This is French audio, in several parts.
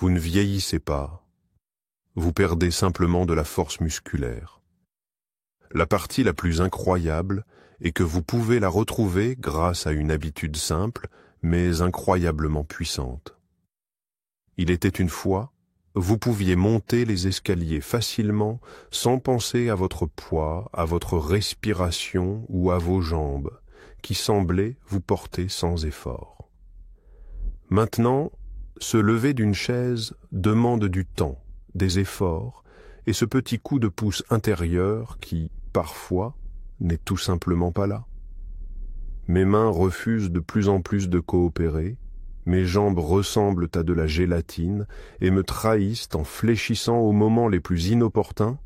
Vous ne vieillissez pas, vous perdez simplement de la force musculaire. La partie la plus incroyable est que vous pouvez la retrouver grâce à une habitude simple, mais incroyablement puissante. Il était une fois, vous pouviez monter les escaliers facilement sans penser à votre poids, à votre respiration ou à vos jambes, qui semblaient vous porter sans effort. Maintenant, se lever d'une chaise demande du temps, des efforts, et ce petit coup de pouce intérieur qui, parfois, n'est tout simplement pas là. Mes mains refusent de plus en plus de coopérer, mes jambes ressemblent à de la gélatine et me trahissent en fléchissant aux moments les plus inopportuns,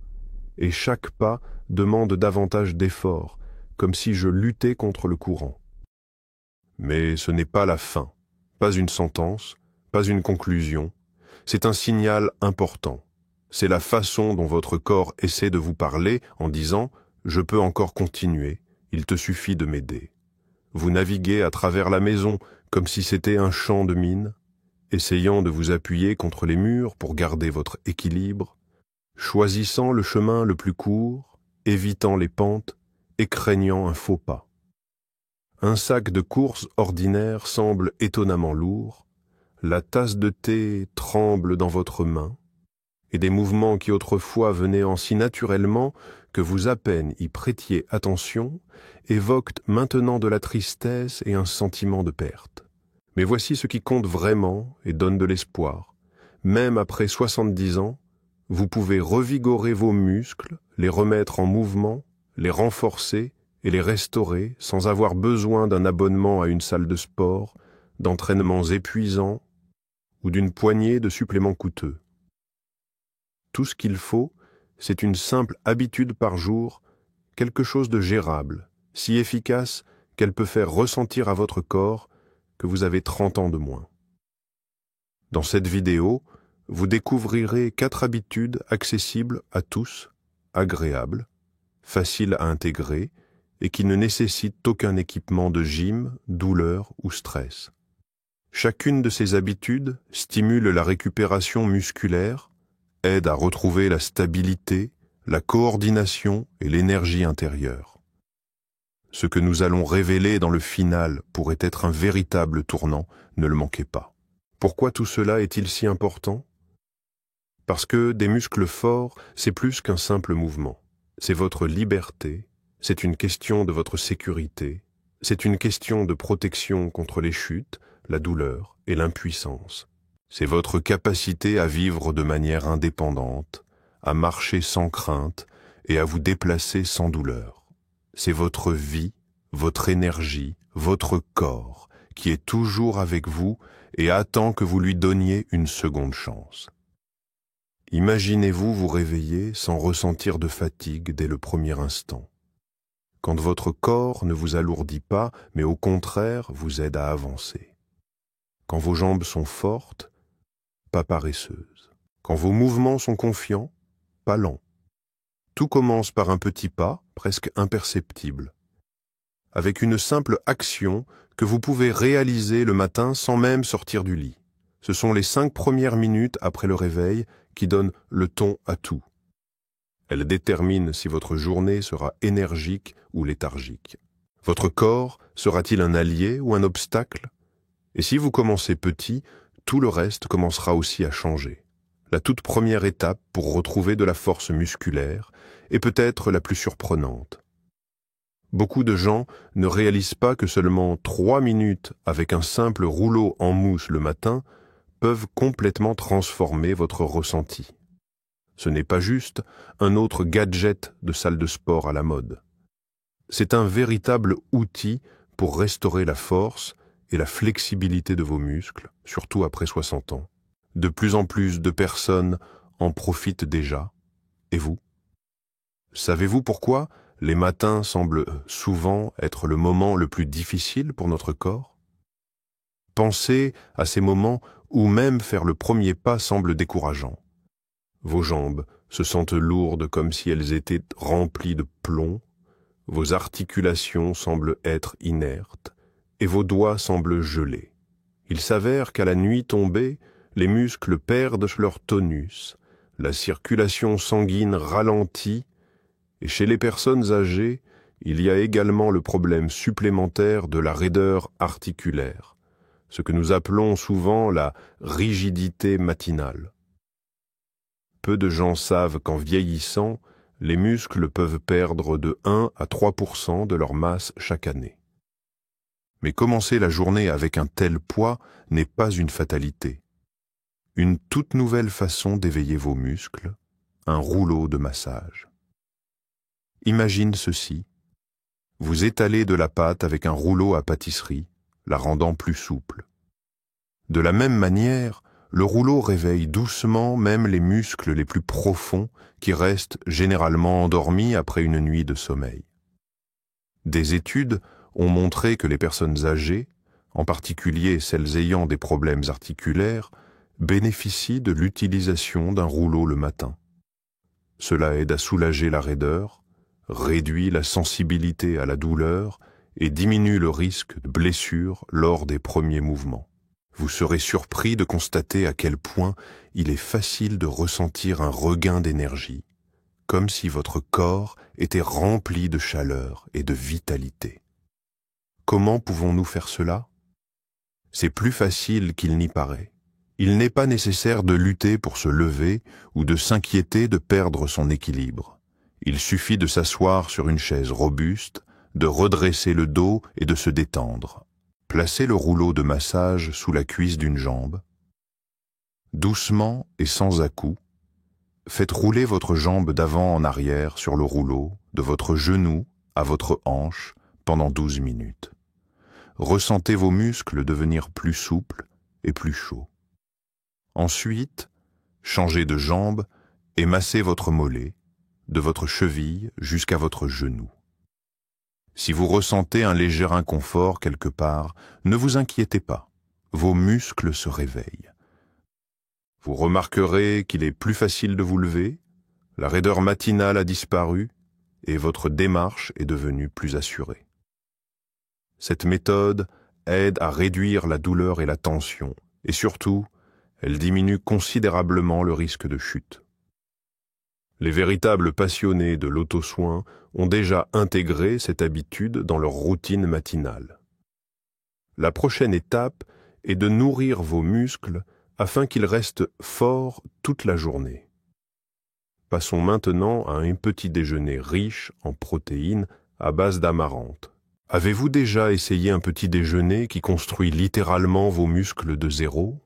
et chaque pas demande davantage d'efforts, comme si je luttais contre le courant. Mais ce n'est pas la fin, pas une sentence, pas une conclusion, c'est un signal important. C'est la façon dont votre corps essaie de vous parler en disant « Je peux encore continuer, il te suffit de m'aider ». Vous naviguez à travers la maison comme si c'était un champ de mines, essayant de vous appuyer contre les murs pour garder votre équilibre, choisissant le chemin le plus court, évitant les pentes et craignant un faux pas. Un sac de course ordinaire semble étonnamment lourd, la tasse de thé tremble dans votre main, et des mouvements qui autrefois venaient en si naturellement que vous à peine y prêtiez attention, évoquent maintenant de la tristesse et un sentiment de perte. Mais voici ce qui compte vraiment et donne de l'espoir. Même après 70 ans, vous pouvez revigorer vos muscles, les remettre en mouvement, les renforcer et les restaurer sans avoir besoin d'un abonnement à une salle de sport, d'entraînements épuisants ou d'une poignée de suppléments coûteux. Tout ce qu'il faut, c'est une simple habitude par jour, quelque chose de gérable, si efficace qu'elle peut faire ressentir à votre corps que vous avez 30 ans de moins. Dans cette vidéo, vous découvrirez 4 habitudes accessibles à tous, agréables, faciles à intégrer et qui ne nécessitent aucun équipement de gym, douleur ou stress. Chacune de ces habitudes stimule la récupération musculaire, aide à retrouver la stabilité, la coordination et l'énergie intérieure. Ce que nous allons révéler dans le final pourrait être un véritable tournant, ne le manquez pas. Pourquoi tout cela est-il si important? Parce que des muscles forts, c'est plus qu'un simple mouvement. C'est votre liberté, c'est une question de votre sécurité, c'est une question de protection contre les chutes, la douleur et l'impuissance. C'est votre capacité à vivre de manière indépendante, à marcher sans crainte et à vous déplacer sans douleur. C'est votre vie, votre énergie, votre corps qui est toujours avec vous et attend que vous lui donniez une seconde chance. Imaginez-vous vous réveiller sans ressentir de fatigue dès le premier instant. Quand votre corps ne vous alourdit pas, mais au contraire vous aide à avancer. Quand vos jambes sont fortes, pas paresseuses. Quand vos mouvements sont confiants, pas lents. Tout commence par un petit pas, presque imperceptible, avec une simple action que vous pouvez réaliser le matin sans même sortir du lit. Ce sont les 5 premières minutes après le réveil qui donnent le ton à tout. Elles déterminent si votre journée sera énergique ou léthargique. Votre corps sera-t-il un allié ou un obstacle? Et si vous commencez petit, tout le reste commencera aussi à changer. La toute première étape pour retrouver de la force musculaire est peut-être la plus surprenante. Beaucoup de gens ne réalisent pas que seulement 3 minutes avec un simple rouleau en mousse le matin peuvent complètement transformer votre ressenti. Ce n'est pas juste un autre gadget de salle de sport à la mode. C'est un véritable outil pour restaurer la force et la flexibilité de vos muscles, surtout après 60 ans. De plus en plus de personnes en profitent déjà. Et vous? Savez-vous pourquoi les matins semblent souvent être le moment le plus difficile pour notre corps? Pensez à ces moments où même faire le premier pas semble décourageant. Vos jambes se sentent lourdes comme si elles étaient remplies de plomb, vos articulations semblent être inertes, et vos doigts semblent gelés. Il s'avère qu'à la nuit tombée, les muscles perdent leur tonus, la circulation sanguine ralentit, et chez les personnes âgées, il y a également le problème supplémentaire de la raideur articulaire, ce que nous appelons souvent la rigidité matinale. Peu de gens savent qu'en vieillissant, les muscles peuvent perdre de 1 à 3% de leur masse chaque année. Mais commencer la journée avec un tel poids n'est pas une fatalité. Une toute nouvelle façon d'éveiller vos muscles, un rouleau de massage. Imagine ceci. Vous étalez de la pâte avec un rouleau à pâtisserie, la rendant plus souple. De la même manière, le rouleau réveille doucement même les muscles les plus profonds qui restent généralement endormis après une nuit de sommeil. Des études ont montré que les personnes âgées, en particulier celles ayant des problèmes articulaires, bénéficient de l'utilisation d'un rouleau le matin. Cela aide à soulager la raideur, réduit la sensibilité à la douleur et diminue le risque de blessure lors des premiers mouvements. Vous serez surpris de constater à quel point il est facile de ressentir un regain d'énergie, comme si votre corps était rempli de chaleur et de vitalité. Comment pouvons-nous faire cela? C'est plus facile qu'il n'y paraît. Il n'est pas nécessaire de lutter pour se lever ou de s'inquiéter de perdre son équilibre. Il suffit de s'asseoir sur une chaise robuste, de redresser le dos et de se détendre. Placez le rouleau de massage sous la cuisse d'une jambe. Doucement et sans à-coups, faites rouler votre jambe d'avant en arrière sur le rouleau, de votre genou à votre hanche, pendant 12 minutes. Ressentez vos muscles devenir plus souples et plus chauds. Ensuite, changez de jambe et massez votre mollet, de votre cheville jusqu'à votre genou. Si vous ressentez un léger inconfort quelque part, ne vous inquiétez pas, vos muscles se réveillent. Vous remarquerez qu'il est plus facile de vous lever, la raideur matinale a disparu et votre démarche est devenue plus assurée. Cette méthode aide à réduire la douleur et la tension, et surtout, elle diminue considérablement le risque de chute. Les véritables passionnés de l'auto-soin ont déjà intégré cette habitude dans leur routine matinale. La prochaine étape est de nourrir vos muscles afin qu'ils restent forts toute la journée. Passons maintenant à un petit déjeuner riche en protéines à base d'amarante. Avez-vous déjà essayé un petit déjeuner qui construit littéralement vos muscles de zéro?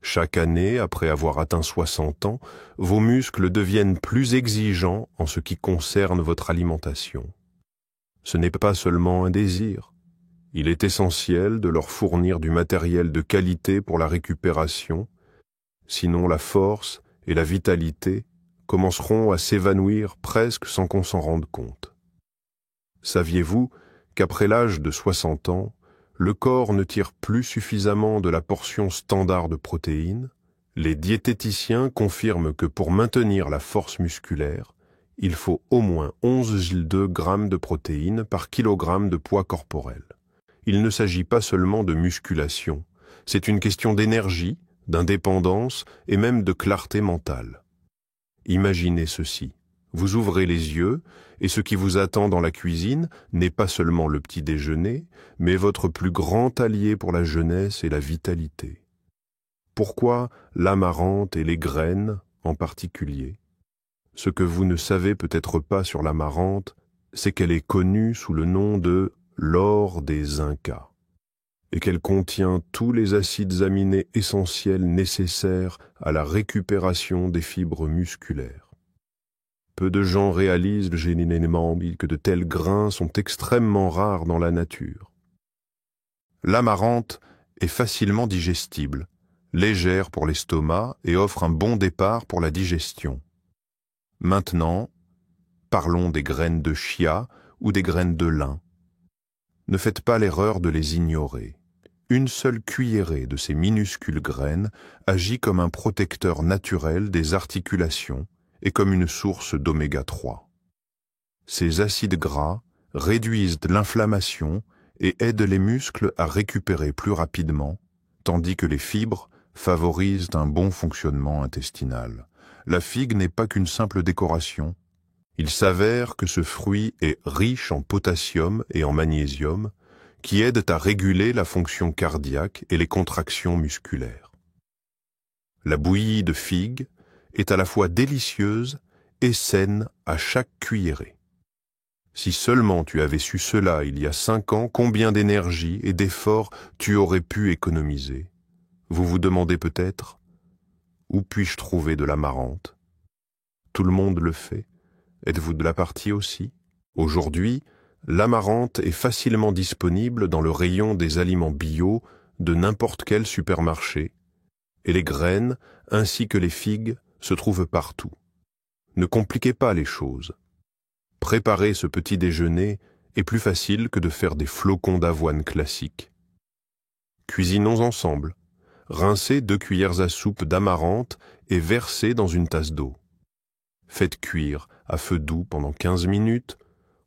Chaque année, après avoir atteint 60 ans, vos muscles deviennent plus exigeants en ce qui concerne votre alimentation. Ce n'est pas seulement un désir. Il est essentiel de leur fournir du matériel de qualité pour la récupération, sinon la force et la vitalité commenceront à s'évanouir presque sans qu'on s'en rende compte. Saviez-vous qu'après l'âge de 60 ans, le corps ne tire plus suffisamment de la portion standard de protéines? Les diététiciens confirment que pour maintenir la force musculaire, il faut au moins 11,2 grammes de protéines par kilogramme de poids corporel. Il ne s'agit pas seulement de musculation, c'est une question d'énergie, d'indépendance et même de clarté mentale. Imaginez ceci. Vous ouvrez les yeux et ce qui vous attend dans la cuisine n'est pas seulement le petit déjeuner, mais votre plus grand allié pour la jeunesse et la vitalité. Pourquoi l'amarante et les graines en particulier? Ce que vous ne savez peut-être pas sur l'amarante, c'est qu'elle est connue sous le nom de l'or des Incas et qu'elle contient tous les acides aminés essentiels nécessaires à la récupération des fibres musculaires. Peu de gens réalisent généralement que de tels grains sont extrêmement rares dans la nature. L'amarante est facilement digestible, légère pour l'estomac et offre un bon départ pour la digestion. Maintenant, parlons des graines de chia ou des graines de lin. Ne faites pas l'erreur de les ignorer. Une seule cuillerée de ces minuscules graines agit comme un protecteur naturel des articulations et comme une source d'oméga 3. Ces acides gras réduisent l'inflammation et aident les muscles à récupérer plus rapidement, tandis que les fibres favorisent un bon fonctionnement intestinal. La figue n'est pas qu'une simple décoration. Il s'avère que ce fruit est riche en potassium et en magnésium, qui aident à réguler la fonction cardiaque et les contractions musculaires. La bouillie de figue est à la fois délicieuse et saine à chaque cuillerée. Si seulement tu avais su cela il y a 5 ans, combien d'énergie et d'efforts tu aurais pu économiser? Vous vous demandez peut-être, où puis-je trouver de l'amarante? Tout le monde le fait. Êtes-vous de la partie aussi? Aujourd'hui, l'amarante est facilement disponible dans le rayon des aliments bio de n'importe quel supermarché, et les graines, ainsi que les figues, se trouvent partout. Ne compliquez pas les choses. Préparer ce petit déjeuner est plus facile que de faire des flocons d'avoine classiques. Cuisinons ensemble. Rincez 2 cuillères à soupe d'amarante et versez dans une tasse d'eau. Faites cuire à feu doux pendant 15 minutes,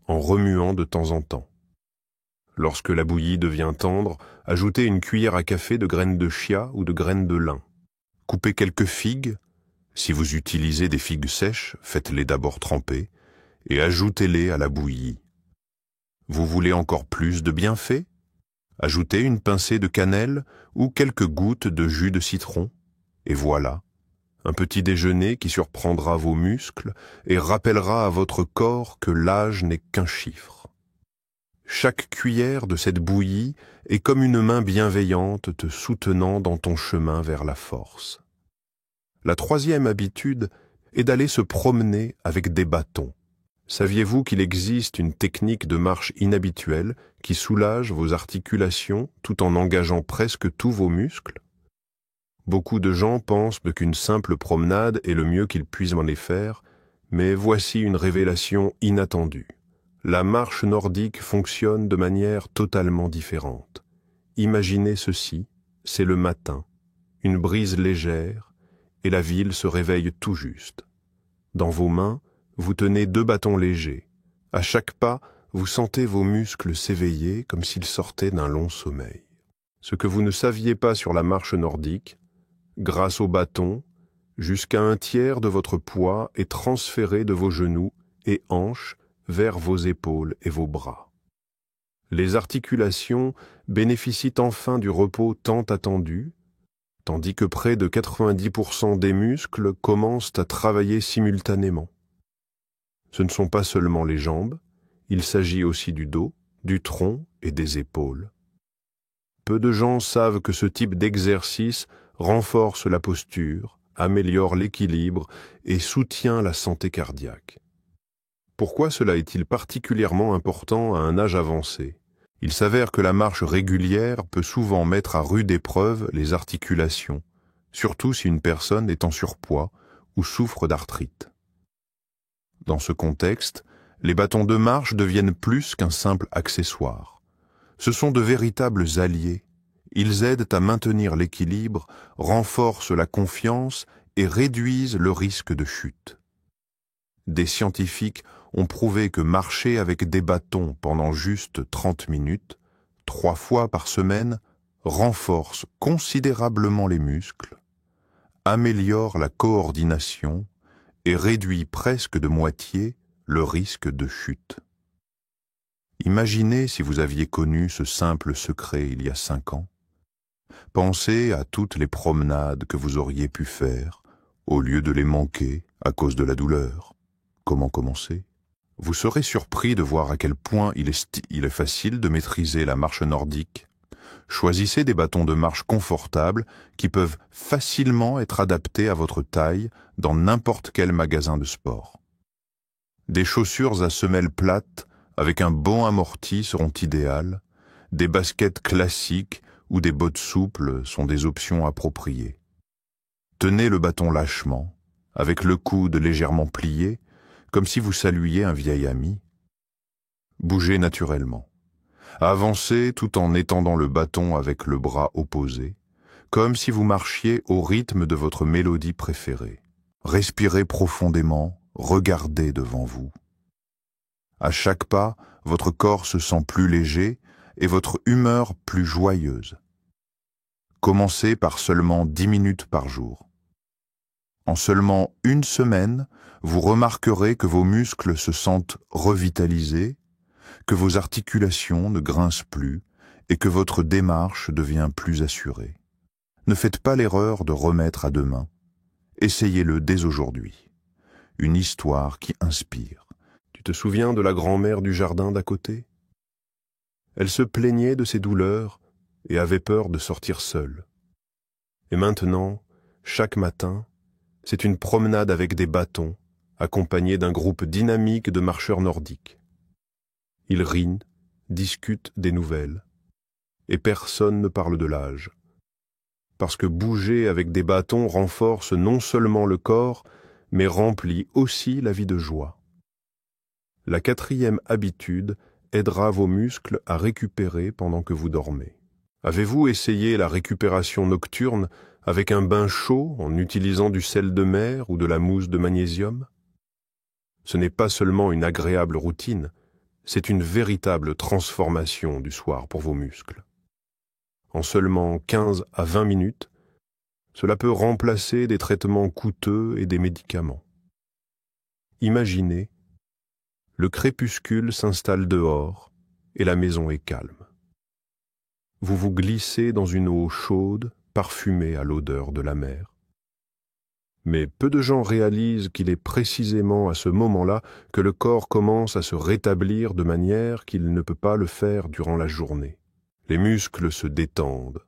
en remuant de temps en temps. Lorsque la bouillie devient tendre, ajoutez une cuillère à café de graines de chia ou de graines de lin. Coupez quelques figues. Si vous utilisez des figues sèches, faites-les d'abord tremper et ajoutez-les à la bouillie. Vous voulez encore plus de bienfaits? Ajoutez une pincée de cannelle ou quelques gouttes de jus de citron, et voilà, un petit déjeuner qui surprendra vos muscles et rappellera à votre corps que l'âge n'est qu'un chiffre. Chaque cuillère de cette bouillie est comme une main bienveillante te soutenant dans ton chemin vers la force. La 3e habitude est d'aller se promener avec des bâtons. Saviez-vous qu'il existe une technique de marche inhabituelle qui soulage vos articulations tout en engageant presque tous vos muscles? Beaucoup de gens pensent qu'une simple promenade est le mieux qu'ils puissent en faire, mais voici une révélation inattendue. La marche nordique fonctionne de manière totalement différente. Imaginez ceci, c'est le matin, une brise légère, et la ville se réveille tout juste. Dans vos mains, vous tenez 2 bâtons légers. À chaque pas, vous sentez vos muscles s'éveiller comme s'ils sortaient d'un long sommeil. Ce que vous ne saviez pas sur la marche nordique, grâce aux bâtons, jusqu'à 1/3 de votre poids est transféré de vos genoux et hanches vers vos épaules et vos bras. Les articulations bénéficient enfin du repos tant attendu, tandis que près de 90% des muscles commencent à travailler simultanément. Ce ne sont pas seulement les jambes, il s'agit aussi du dos, du tronc et des épaules. Peu de gens savent que ce type d'exercice renforce la posture, améliore l'équilibre et soutient la santé cardiaque. Pourquoi cela est-il particulièrement important à un âge avancé? Il s'avère que la marche régulière peut souvent mettre à rude épreuve les articulations, surtout si une personne est en surpoids ou souffre d'arthrite. Dans ce contexte, les bâtons de marche deviennent plus qu'un simple accessoire. Ce sont de véritables alliés. Ils aident à maintenir l'équilibre, renforcent la confiance et réduisent le risque de chute. Des scientifiques ont prouvé que marcher avec des bâtons pendant juste 30 minutes, 3 fois par semaine, renforce considérablement les muscles, améliore la coordination et réduit presque de moitié le risque de chute. Imaginez si vous aviez connu ce simple secret il y a 5 ans. Pensez à toutes les promenades que vous auriez pu faire au lieu de les manquer à cause de la douleur. Comment commencer? Vous serez surpris de voir à quel point il est facile de maîtriser la marche nordique. Choisissez des bâtons de marche confortables qui peuvent facilement être adaptés à votre taille dans n'importe quel magasin de sport. Des chaussures à semelles plates avec un bon amorti seront idéales. Des baskets classiques ou des bottes souples sont des options appropriées. Tenez le bâton lâchement, avec le coude légèrement plié, comme si vous saluiez un vieil ami. Bougez naturellement. Avancez tout en étendant le bâton avec le bras opposé, comme si vous marchiez au rythme de votre mélodie préférée. Respirez profondément, regardez devant vous. À chaque pas, votre corps se sent plus léger et votre humeur plus joyeuse. Commencez par seulement 10 minutes par jour. En seulement une semaine, vous remarquerez que vos muscles se sentent revitalisés, que vos articulations ne grincent plus et que votre démarche devient plus assurée. Ne faites pas l'erreur de remettre à demain. Essayez-le dès aujourd'hui. Une histoire qui inspire. Tu te souviens de la grand-mère du jardin d'à côté? Elle se plaignait de ses douleurs et avait peur de sortir seule. Et maintenant, chaque matin, c'est une promenade avec des bâtons, accompagnée d'un groupe dynamique de marcheurs nordiques. Ils rient, discutent des nouvelles, et personne ne parle de l'âge. Parce que bouger avec des bâtons renforce non seulement le corps, mais remplit aussi la vie de joie. La 4e habitude aidera vos muscles à récupérer pendant que vous dormez. Avez-vous essayé la récupération nocturne avec un bain chaud en utilisant du sel de mer ou de la mousse de magnésium? Ce n'est pas seulement une agréable routine, c'est une véritable transformation du soir pour vos muscles. En seulement 15 à 20 minutes, cela peut remplacer des traitements coûteux et des médicaments. Imaginez, le crépuscule s'installe dehors et la maison est calme. Vous vous glissez dans une eau chaude, parfumée à l'odeur de la mer. Mais peu de gens réalisent qu'il est précisément à ce moment-là que le corps commence à se rétablir de manière qu'il ne peut pas le faire durant la journée. Les muscles se détendent,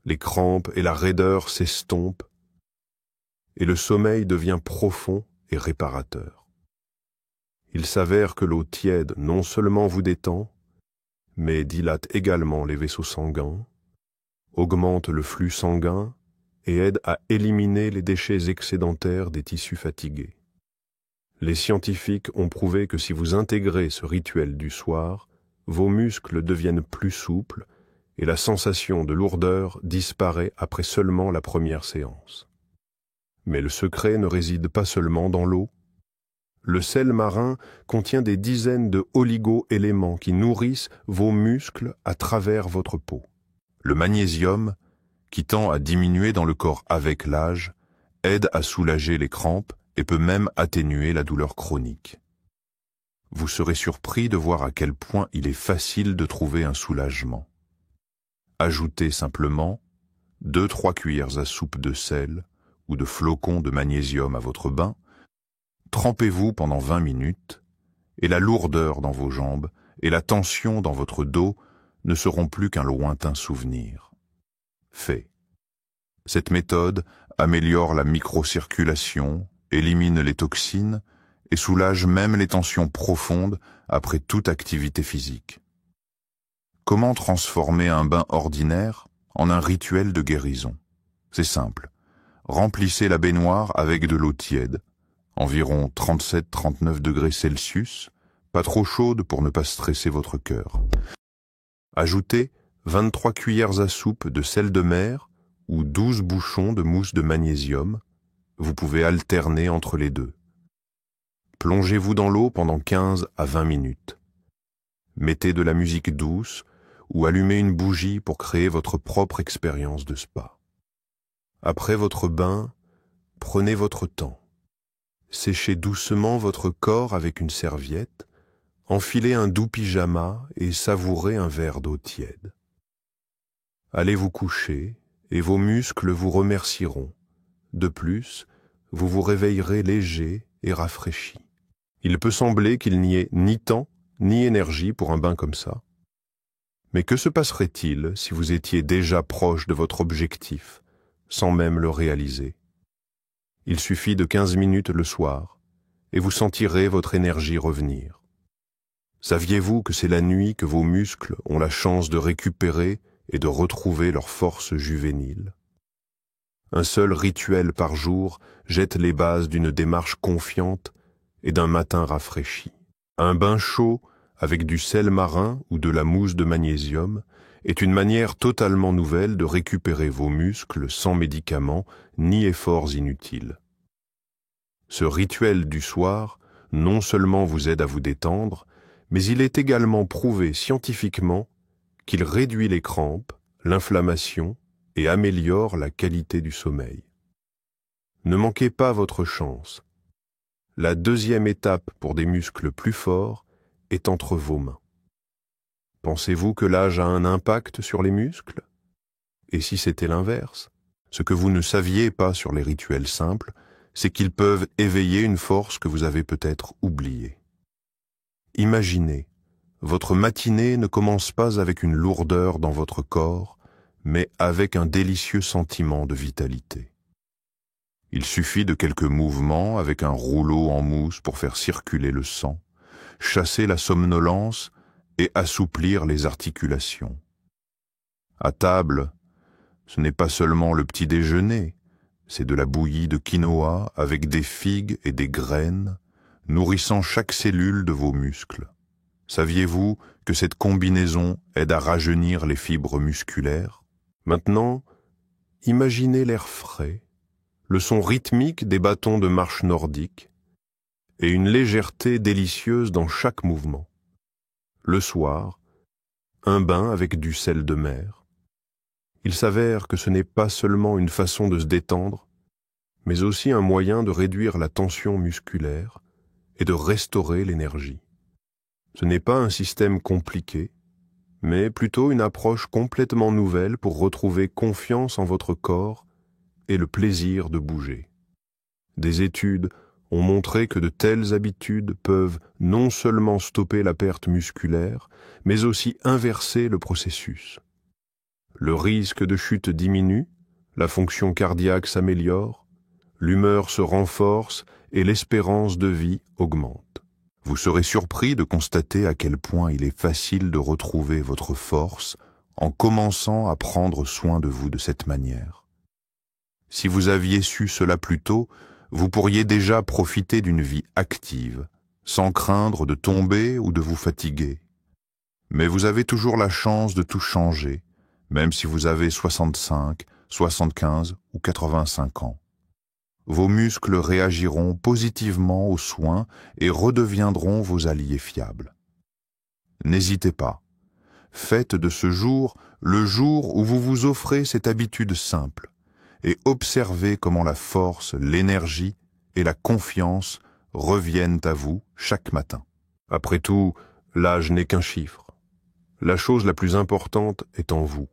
les crampes et la raideur s'estompent, et le sommeil devient profond et réparateur. Il s'avère que l'eau tiède non seulement vous détend, mais dilate également les vaisseaux sanguins, augmente le flux sanguin et aide à éliminer les déchets excédentaires des tissus fatigués. Les scientifiques ont prouvé que si vous intégrez ce rituel du soir, vos muscles deviennent plus souples et la sensation de lourdeur disparaît après seulement la première séance. Mais le secret ne réside pas seulement dans l'eau. Le sel marin contient des dizaines de oligo-éléments qui nourrissent vos muscles à travers votre peau. Le magnésium, qui tend à diminuer dans le corps avec l'âge, aide à soulager les crampes et peut même atténuer la douleur chronique. Vous serez surpris de voir à quel point il est facile de trouver un soulagement. Ajoutez simplement 2-3 cuillères à soupe de sel ou de flocons de magnésium à votre bain, trempez-vous pendant 20 minutes et la lourdeur dans vos jambes et la tension dans votre dos ne seront plus qu'un lointain souvenir. Fait. Cette méthode améliore la microcirculation, élimine les toxines et soulage même les tensions profondes après toute activité physique. Comment transformer un bain ordinaire en un rituel de guérison? C'est simple. Remplissez la baignoire avec de l'eau tiède, environ 37-39 degrés Celsius, pas trop chaude pour ne pas stresser votre cœur. Ajoutez 23 cuillères à soupe de sel de mer ou 12 bouchons de mousse de magnésium. Vous pouvez alterner entre les deux. Plongez-vous dans l'eau pendant 15 à 20 minutes. Mettez de la musique douce ou allumez une bougie pour créer votre propre expérience de spa. Après votre bain, prenez votre temps. Séchez doucement votre corps avec une serviette, enfilez un doux pyjama et savourez un verre d'eau tiède. Allez vous coucher et vos muscles vous remercieront. De plus, vous vous réveillerez léger et rafraîchi. Il peut sembler qu'il n'y ait ni temps ni énergie pour un bain comme ça. Mais que se passerait-il si vous étiez déjà proche de votre objectif, sans même le réaliser? Il suffit de 15 minutes le soir, et vous sentirez votre énergie revenir. Saviez-vous que c'est la nuit que vos muscles ont la chance de récupérer et de retrouver leur force juvénile? Un seul rituel par jour jette les bases d'une démarche confiante et d'un matin rafraîchi. Un bain chaud avec du sel marin ou de la mousse de magnésium est une manière totalement nouvelle de récupérer vos muscles sans médicaments ni efforts inutiles. Ce rituel du soir non seulement vous aide à vous détendre, mais il est également prouvé scientifiquement qu'il réduit les crampes, l'inflammation et améliore la qualité du sommeil. Ne manquez pas votre chance. La deuxième étape pour des muscles plus forts est entre vos mains. Pensez-vous que l'âge a un impact sur les muscles? Et si c'était l'inverse? Ce que vous ne saviez pas sur les rituels simples, c'est qu'ils peuvent éveiller une force que vous avez peut-être oubliée. Imaginez, votre matinée ne commence pas avec une lourdeur dans votre corps, mais avec un délicieux sentiment de vitalité. Il suffit de quelques mouvements avec un rouleau en mousse pour faire circuler le sang, chasser la somnolence et assouplir les articulations. À table, ce n'est pas seulement le petit déjeuner, c'est de la bouillie de quinoa avec des figues et des graines, nourrissant chaque cellule de vos muscles. Saviez-vous que cette combinaison aide à rajeunir les fibres musculaires? Maintenant, imaginez l'air frais, le son rythmique des bâtons de marche nordique et une légèreté délicieuse dans chaque mouvement. Le soir, un bain avec du sel de mer. Il s'avère que ce n'est pas seulement une façon de se détendre, mais aussi un moyen de réduire la tension musculaire et de restaurer l'énergie. Ce n'est pas un système compliqué, mais plutôt une approche complètement nouvelle pour retrouver confiance en votre corps et le plaisir de bouger. Des études ont montré que de telles habitudes peuvent non seulement stopper la perte musculaire, mais aussi inverser le processus. Le risque de chute diminue, la fonction cardiaque s'améliore, l'humeur se renforce et l'espérance de vie augmente. Vous serez surpris de constater à quel point il est facile de retrouver votre force en commençant à prendre soin de vous de cette manière. Si vous aviez su cela plus tôt, vous pourriez déjà profiter d'une vie active, sans craindre de tomber ou de vous fatiguer. Mais vous avez toujours la chance de tout changer, même si vous avez 65, 75 ou 85 ans. Vos muscles réagiront positivement aux soins et redeviendront vos alliés fiables. N'hésitez pas. Faites de ce jour le jour où vous vous offrez cette habitude simple et observez comment la force, l'énergie et la confiance reviennent à vous chaque matin. Après tout, l'âge n'est qu'un chiffre. La chose la plus importante est en vous.